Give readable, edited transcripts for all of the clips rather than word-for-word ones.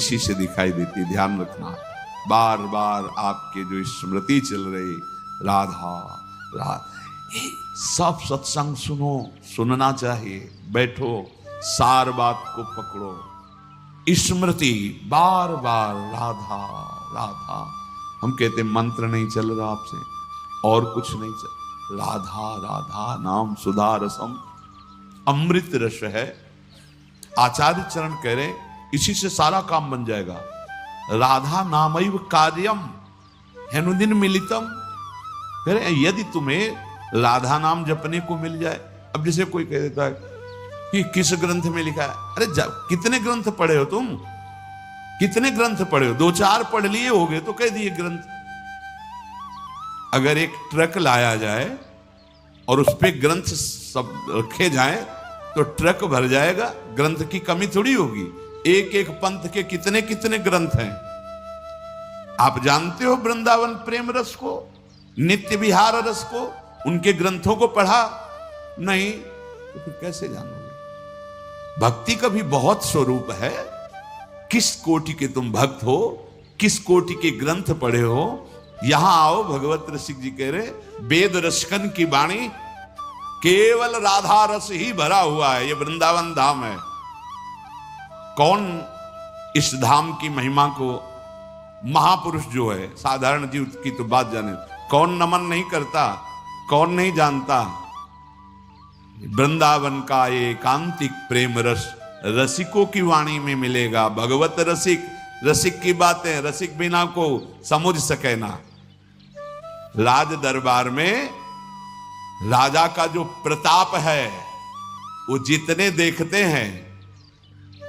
इसी से दिखाई देती। ध्यान रखना, बार बार आपके जो स्मृति चल रही, राधा राधा, सब सत्संग सुनो, सुनना चाहिए, बैठो, सार बात को पकड़ो, स्मृति बार बार राधा राधा। हम कहते मंत्र नहीं चल रहा आपसे, और कुछ नहीं चल, राधा राधा नाम सुधा रसम, अमृत रस है। आचार्य चरण कह रहे इसी से सारा काम बन जाएगा। राधा नामैव कार्यम हेनुदिन मिलितम। कह रहे यदि तुम्हें राधा नाम जपने को मिल जाए, अब जैसे कोई कह देता है कि किस ग्रंथ में लिखा है, अरे कितने ग्रंथ पढ़े हो तुम, कितने ग्रंथ पढ़े हो, 2-4 पढ़ लिए होगे तो कह दिए ग्रंथ। अगर एक ट्रक लाया जाए और उस पे ग्रंथ सब रखे जाएं तो ट्रक भर जाएगा, ग्रंथ की कमी थोड़ी होगी। एक एक पंथ के कितने कितने ग्रंथ हैं। आप जानते हो वृंदावन प्रेम रस को, नित्य विहार रस को, उनके ग्रंथों को पढ़ा नहीं तो फिर कैसे जानोगे? भक्ति का भी बहुत स्वरूप है। किस कोटि के तुम भक्त हो, किस कोटि के ग्रंथ पढ़े हो, यहां आओ। भगवत रसिक जी कह रहे वेद रसकन की वाणी, केवल राधा रस ही भरा हुआ है। ये वृंदावन धाम है। कौन इस धाम की महिमा को, महापुरुष जो है, साधारण जीव की तो बात जाने, कौन नमन नहीं करता, कौन नहीं जानता? वृंदावन का एकांतिक प्रेम रस रसिकों की वाणी में मिलेगा। भगवत रसिक, रसिक की बातें रसिक बिना को समझ सके ना। राज दरबार में राजा का जो प्रताप है, वो जितने देखते हैं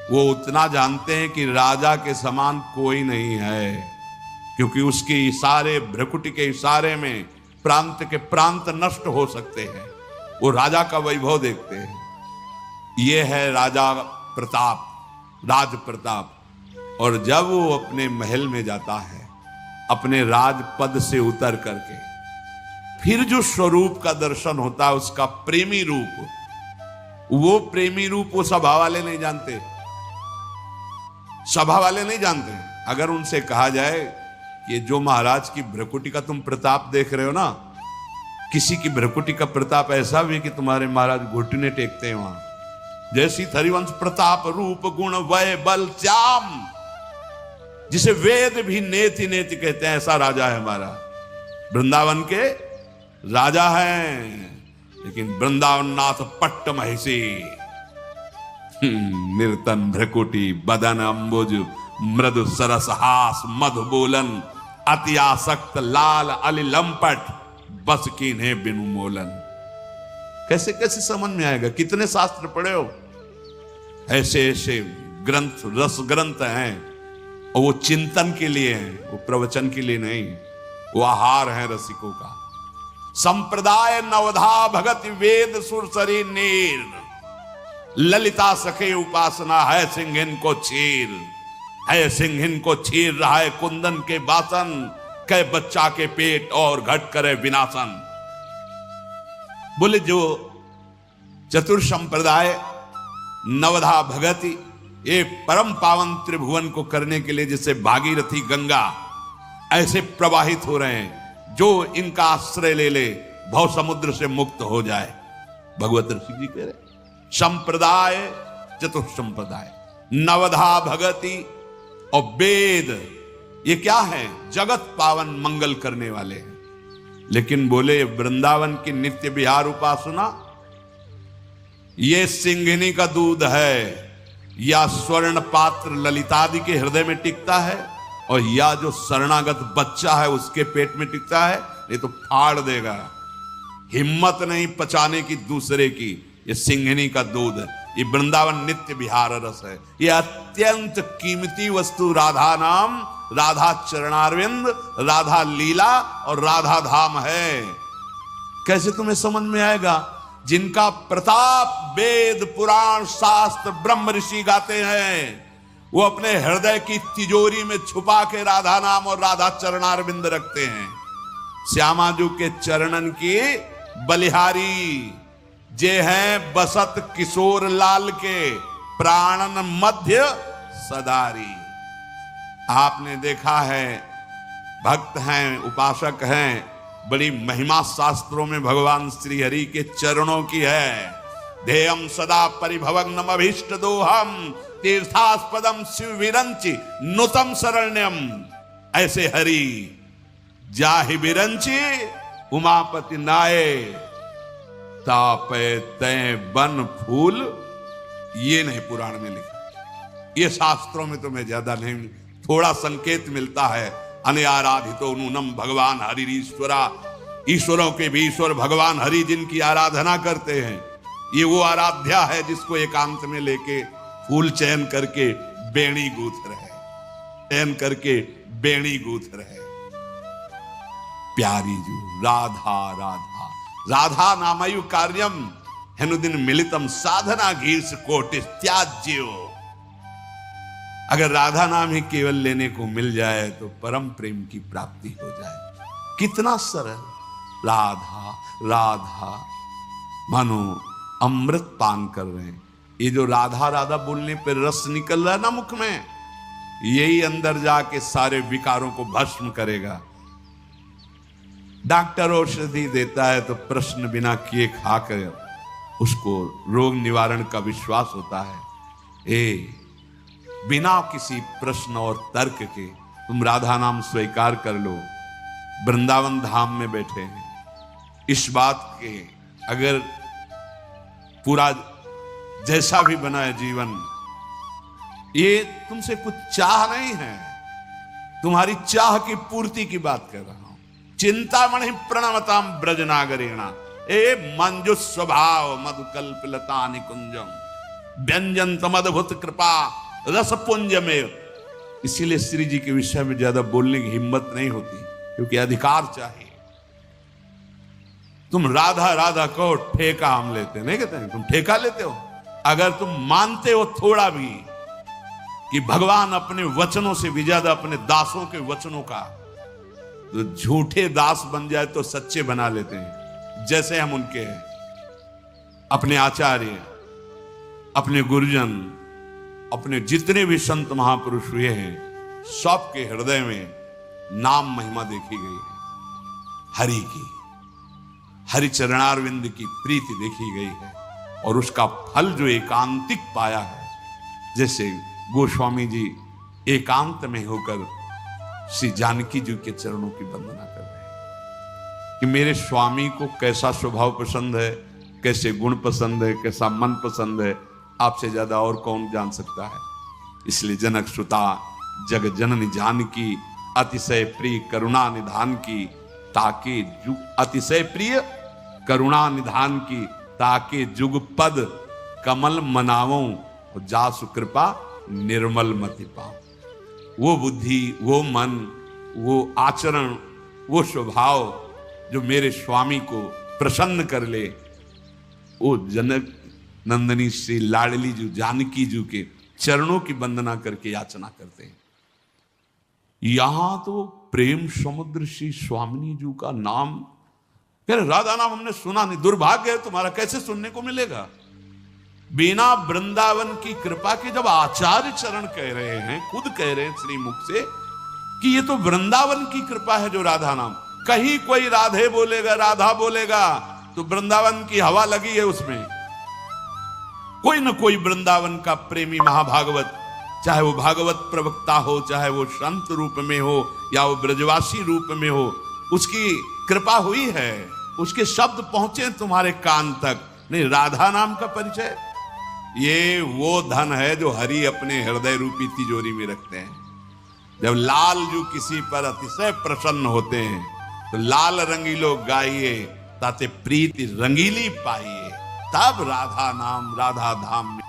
वो उतना जानते हैं कि राजा के समान कोई नहीं है, क्योंकि उसके इशारे, भ्रकुटी के इशारे में प्रांत के प्रांत नष्ट हो सकते हैं। वो राजा का वैभव देखते हैं। ये है राजा प्रताप, राज प्रताप। और जब वो अपने महल में जाता है, अपने राजपद से उतर करके, फिर जो स्वरूप का दर्शन होता है, उसका प्रेमी रूप, वो प्रेमी रूप वो सभा वाले नहीं जानते, सभा वाले नहीं जानते। अगर उनसे कहा जाए कि जो महाराज की भ्रकुटी का तुम प्रताप देख रहे हो ना, किसी की भ्रकुटी का प्रताप ऐसा भी कि तुम्हारे महाराज घुटने टेकते हैं वहां, जैसी हरिवंश प्रताप रूप गुण वय बल श्याम, जिसे वेद भी नेति नेति कहते हैं, ऐसा राजा है हमारा। वृंदावन के राजा हैं, लेकिन वृंदावन नाथ पट्ट महिषी, निर्तन भ्रकुटी बदन अंबुज मृदु सरस हास मधु बोलन अति आसक्त लाल अली लंपट बस कीन्हे बिनु मोलन। कैसे कैसे समझ में आएगा? कितने शास्त्र पढ़े हो? ऐसे ऐसे ग्रंथ, रस ग्रंथ हैं, और वो चिंतन के लिए हैं, वो प्रवचन के लिए नहीं। वो आहार है रसिकों का। संप्रदाय नवधा भगत वेद सुरसरी नीर, ललिता सखे उपासना है सिंहिन को चीर, है सिंहिन को चीर रहा है कुंदन के बासन, कै बच्चा के पेट और घट करे विनाशन। बोले जो चतुर संप्रदाय नवधा भगति, ये परम पावन त्रिभुवन को करने के लिए जैसे भागीरथी गंगा ऐसे प्रवाहित हो रहे हैं, जो इनका आश्रय ले ले भव समुद्र से मुक्त हो जाए। भगवत ऋषि जी कह रहे संप्रदाय, चतुर संप्रदाय, नवधा भगति और वेद, ये क्या है? जगत पावन मंगल करने वाले हैं। लेकिन बोले वृंदावन की नित्य विहार उपासना, ये सिंहिनी का दूध है, या स्वर्ण पात्र ललितादि के हृदय में टिकता है, और या जो शरणागत बच्चा है उसके पेट में टिकता है, ये तो फाड़ देगा। हिम्मत नहीं पचाने की दूसरे की। ये सिंहिनी का दूध, ये वृंदावन नित्य विहार रस है। ये अत्यंत कीमती वस्तु राधा नाम, राधा चरणारविंद, राधा लीला और राधा धाम है। कैसे तुम्हें समझ में आएगा? जिनका प्रताप वेद पुराण शास्त्र ब्रह्म ऋषि गाते हैं, वो अपने हृदय की तिजोरी में छुपा के राधा नाम और राधा चरणारविंद रखते हैं। श्यामाजू के चरणन की बलिहारी जे हैं बसत किशोर लाल के, प्राणन मध्य सदारी। आपने देखा है, भक्त हैं, उपासक हैं, बड़ी महिमा शास्त्रों में भगवान श्री हरि के चरणों की है। ध्येयम सदा परिभवग्नम अभीष्ट दोहम तीर्थास्पदम शिव विरंचि नुतम शरण्यम। ऐसे हरि जाहि विरंचि उमापति नाये, तापे तय बन फूल। ये नहीं पुराण में लिखा, ये शास्त्रों में तो मैं ज्यादा नहीं, थोड़ा संकेत मिलता है। अनयाराधितो नूनम भगवान हरिरीश्वरा, ईश्वरों के भी ईश्वर भगवान हरि जिनकी आराधना करते हैं, ये वो आराध्या है जिसको एकांत में लेके फूल चयन करके बेणी गूंथ रहे, चयन करके बेणी गूंथ रहे। प्यारी जो राधा राधा राधा नामयु कार्यम हेनुदिन मिलितम साधना घीर्ष कोटिस त्याज्यो। अगर राधा नाम ही केवल लेने को मिल जाए तो परम प्रेम की प्राप्ति हो जाए। कितना सरल, राधा राधा, मानो अमृत पान कर रहे हैं। ये जो राधा राधा बोलने पर रस निकल रहा है ना मुख में, यही अंदर जाके सारे विकारों को भस्म करेगा। डॉक्टर औषधि देता है तो प्रश्न बिना किए खाकर उसको रोग निवारण का विश्वास होता है। बिना किसी प्रश्न और तर्क के तुम राधा नाम स्वीकार कर लो। वृंदावन धाम में बैठे हैं, इस बात के अगर पूरा जैसा भी बना है जीवन, ये तुमसे कुछ चाह नहीं है, तुम्हारी चाह की पूर्ति की बात कर रहा हूं। चिंतामणि प्रणमताम ब्रजनागरेणा, ए मंजु स्वभाव मधुकल्पलता निकुंजम व्यंजन मदभुत कृपा रस पुंज में। इसीलिए श्री जी के विषय में ज्यादा बोलने की हिम्मत नहीं होती, क्योंकि अधिकार चाहिए। तुम राधा राधा कहो, ठेका हम लेते नहीं कहते हैं, तुम ठेका लेते हो। अगर तुम मानते हो थोड़ा भी कि भगवान अपने वचनों से भी ज्यादा अपने दासों के वचनों का, तो झूठे दास बन जाए तो सच्चे बना लेते हैं। जैसे हम उनके हैं, अपने आचार्य, अपने गुरुजन, अपने जितने भी संत महापुरुष हुए हैं, सबके हृदय में नाम महिमा देखी गई है। हरि की, हरि चरणारविंद की प्रीति देखी गई है, और उसका फल जो एकांतिक पाया है। जैसे गोस्वामी जी एकांत में होकर श्री जानकी जी के चरणों की वंदना कर रहे हैं कि मेरे स्वामी को कैसा स्वभाव पसंद है, कैसे गुण पसंद है, कैसा मन पसंद है, आपसे ज्यादा और कौन जान सकता है। इसलिए जनक सुता जग जननी जानकी अतिशय प्रिय करुणा निधान की, ताके जुग अतिशय प्रिय करुणा निधान की, ताके जुग पद कमल मनावों जासु कृपा निर्मल मति पाऊं। वो बुद्धि, वो मन, वो आचरण, वो स्वभाव जो मेरे स्वामी को प्रसन्न कर ले, वो जनक नंदनी श्री लाडली जी जानकी जी के चरणों की वंदना करके याचना करते हैं। यहां तो प्रेम समुद्र श्री स्वामिनी जी का नाम, कह रहे राधा नाम हमने सुना नहीं, दुर्भाग्य है तुम्हारा, कैसे सुनने को मिलेगा। बिना वृंदावन की कृपा के जब आचार्य चरण कह रहे हैं, खुद कह रहे हैं श्री मुख से कि ये तो वृंदावन की कृपा है जो राधा नाम। कहीं कोई राधे बोलेगा, राधा बोलेगा तो वृंदावन की हवा लगी है उसमें। कोई न कोई वृंदावन का प्रेमी महाभागवत, चाहे वो भागवत प्रवक्ता हो, चाहे वो संत रूप में हो या वो ब्रजवासी रूप में हो, उसकी कृपा हुई है, उसके शब्द पहुंचे तुम्हारे कान तक। नहीं, राधा नाम का परिचय, ये वो धन है जो हरि अपने हृदय रूपी तिजोरी में रखते हैं। जब लाल जो किसी पर अतिशय प्रसन्न होते हैं तो लाल रंगीलो गाइए ताते प्रीति रंगीली पाइए, तब राधा नाम राधा धाम